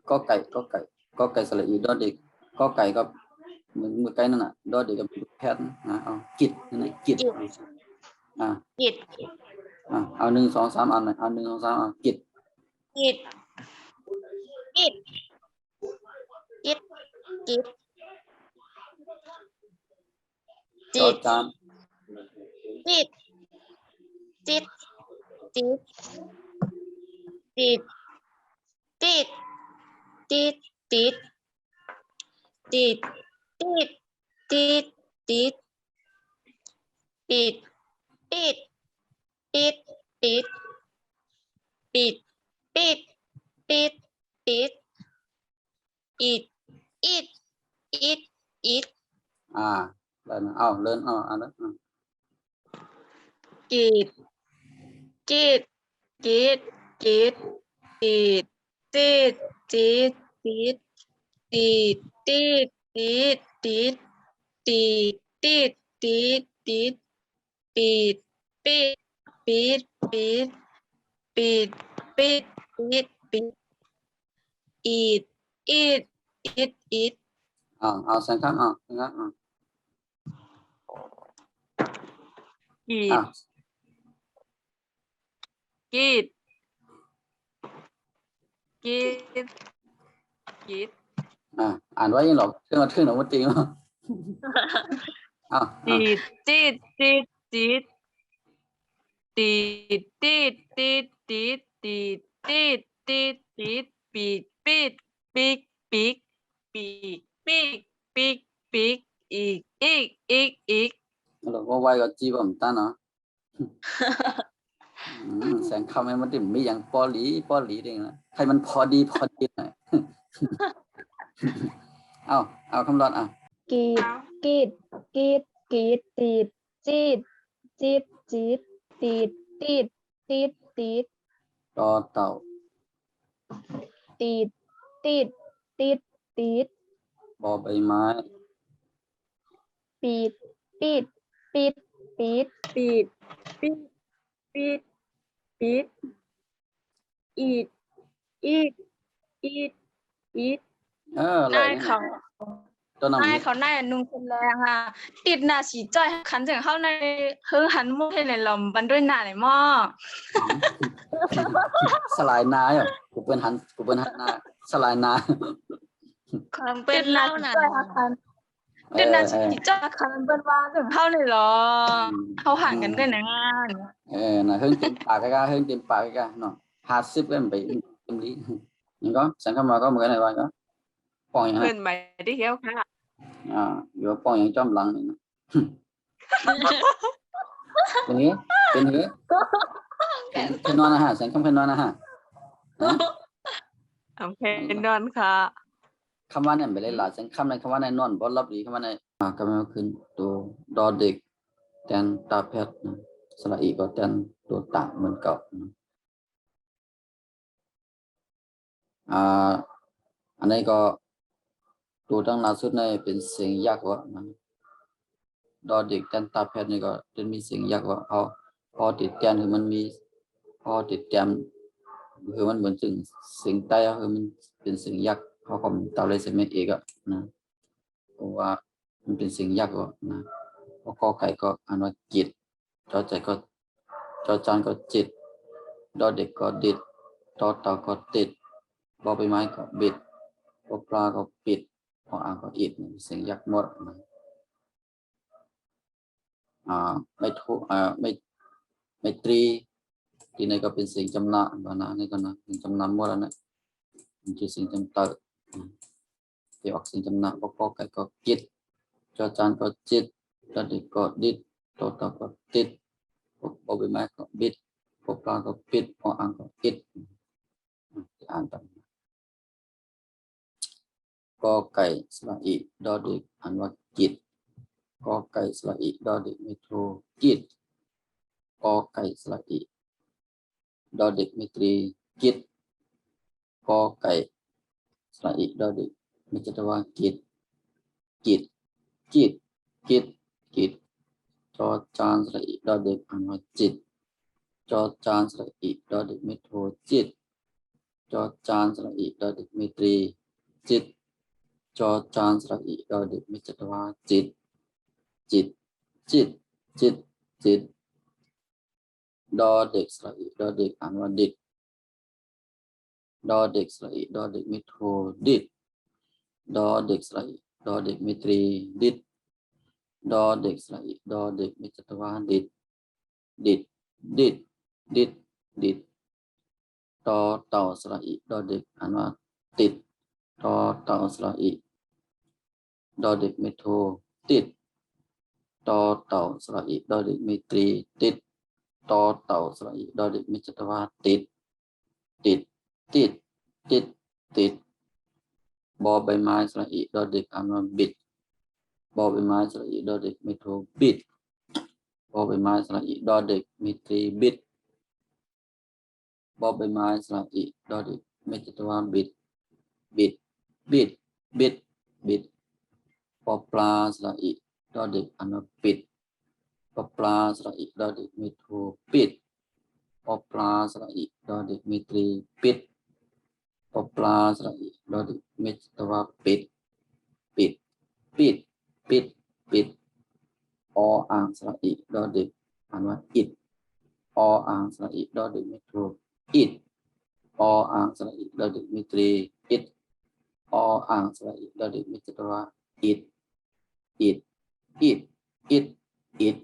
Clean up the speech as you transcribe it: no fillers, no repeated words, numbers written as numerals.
ก็ไก่ก็ไก่ก็ไก่สระอีดอเด็กก็ไก่ก็มือไก่นั่นน่ะดอเด็กกับแพทนะเอากิจนั่นแหละกิจอ่า กิด เอา1 2 3อันเอา1 2 3กิจ กิดกิดกิดกิด จอจาน จิตจิตจิตจิตจิตจิตจิตจิตจิตจิตจิตปิดปิดปิดปิดปิดปิดปิดปิดอิดอิดอิดอิดได้นะเอาเลินอันนั้นกีดกีดกีดกีดกีดตีดตีดตีดตีดตีดตีดตีดตีดตีดตีดตีดปีดปีดปีดปีดปีดปีดปีดปีดอีดอีดอีดอีดเอาแสงข้างแสงข้างกีดกีดกีดกีดอ่านไว้ยังหรอกเครื่องมาทึ่งหรอกว่าจริงมั้งตีดตีดตีดตีดตีดตีดตีดตีดตีดตีดตีดตีดปีดปีดปีกปีกปีกปีกปีกปีกอีกเราก็ไว้ก็จีบผมตั้งเนาะแสงข้ามันติดไม่อย่างปอหลีเองนะให้มันพอดีหน่อยเอาคำร้อนกีดกีดกีดกีดตีดจีดจีดจีดตีดตีดตีดตีดต่อเต่าตีดตีดตีดตีดบอใบไม้ปีดปีดปีดปีดปีดปีดปีดปีดอีดอีดอีดอีดอะไรเขานายเขานายนุ่งคนแรงติดหน้าสีจ้อยขันถึงเข้าในหันมุกให้ในลมบันด้วยหน้าในหม้อสลายนาเหรอกูเป็นหันนาสลายนาเป็นเล่าหนาติดหน้าสีจ้อยขันเป็นว่าถึงเข้าเลยหรอเขาห่างกันกันในงานนะเฮิงเต็มปากกันเนาะ50เป็นไปเต็มลิ้นนี่ก็สังคมมาก็เหมือนกันก็ป้องอย่างนั้นเป็นใหม่ได้เหี้ยวค่ะอยู่ป้องอย่างจอมหลังนี่นะเป็นนี้เพนนอนนะฮะสังคมเพนนอนนะฮะเพนนอนค่ะคำว่าเนี่ยไปเลยหลายสังคมในคำว่าในนอนบ่รับดีคำว่าในก็ไม่ขึ้นตัวดอเด็กแทนตาแพทย์สระอีก็แทนตัวต่างเหมือนเก่าอันนี้ก็ตัวตั้งล่าสุดในเป็นเสียงยากกว่าดอเด็กแทนตาแพทย์นี่ก็จะมีเสียงยากกว่าพอติดแทนคือมันมีพอติดแทนคือมันเหมือนถึงเสียงใต้คือมันเป็นเสียงยากเขาก็ตามเลยเสียงไม่เอกนะเพราะว่ามันเป็นเสียงยากกว่านะพอข้อไก่ก็อ่านว่าจิตจอใจก็จอจานก็จิตดอเด็กก็ดิดตอเต่าก็ติดบอใบไม้ก็บิดบอปลาก็ปิดพออ่างก็อิดเสียงยักษ์หมดนะไม่ตรีที่นี่ก็เป็นเสียงจำนาบานานี่ก็นะเสียงจำนาหมดแล้วนะมันคือเสียงจำเตอที่ออกเสียงจำนาบก็ไก่ก็จิตจอจานก็จิตดอเด็กก็ดิดตอเต่าก็ติดบอใบไม้ก็บิดบอปลาก็ปิดพออ่างก็อิดอ่านตามกอไก่สระอีดอเด็กอ่านว่าจิตกอไก่สระอีดอเด็กไม่โทรจิตกอไก่สระอีดอเด็กไม่ตรีจิตกอไก่สระอีดอเด็กไม่จัตวาจิตจิตจิตจิตจิตจอจานสระอีดอเด็กอ่านว่าจิตจอจานสระอีดอเด็กไม่โทรจิต จอจานสระอีดอเด็กมีตรีจิตจอจานสระอีดอเด็กมีจัตวาจิตจิตจิตจิตจิตดอเด็กสระอีดอเด็กอ่านว่าดิดดอเด็กสระอีดอเด็กมีโทดิดดอเด็กสระอีดอเด็กมีตรีดิดดอเด็กสระอีดอเด็กมีจัตวาดิดดิดดิดดิดดิดตอเต่าสระอีดอเด็กอ่านว่าติดตอเต่าสระอีดอเด็กมีโทติดตอเต่าสระอีดอเด็กมีตรีติดตอเต่าสระอีดอเด็กมีจัตวาติดติดติดติดติดบอใบไม้สระอีดอเด็กอ่านว่าบิดบอใบไม้สระอีดอเด็กมีโทบิดบอใบไม้สระอีดอเด็กมีตรีบิดบอใบไม้สระอีดอเด็กมีจัตวาบิดบิดบิดบิดบิดปอปลาสระอีดอเด็กอ่านว่าปิดปอปลาสระอีดอเด็กมีโทปิดปอปลาสระอีดอเด็กมีตรีปิดปอปลาสระอีดอเด็กมีจัตวาปิดปิดปิดปิดปิดออ่างสระอีดอเด็กอ่านว่าอิดออ่างสระอีดอเด็กมีโทอิดออ่างสระอีดอเด็กมีตรีอิดออ่างสระอีดอเด็กมีจัตวาอิดอิดอิดอิดอิด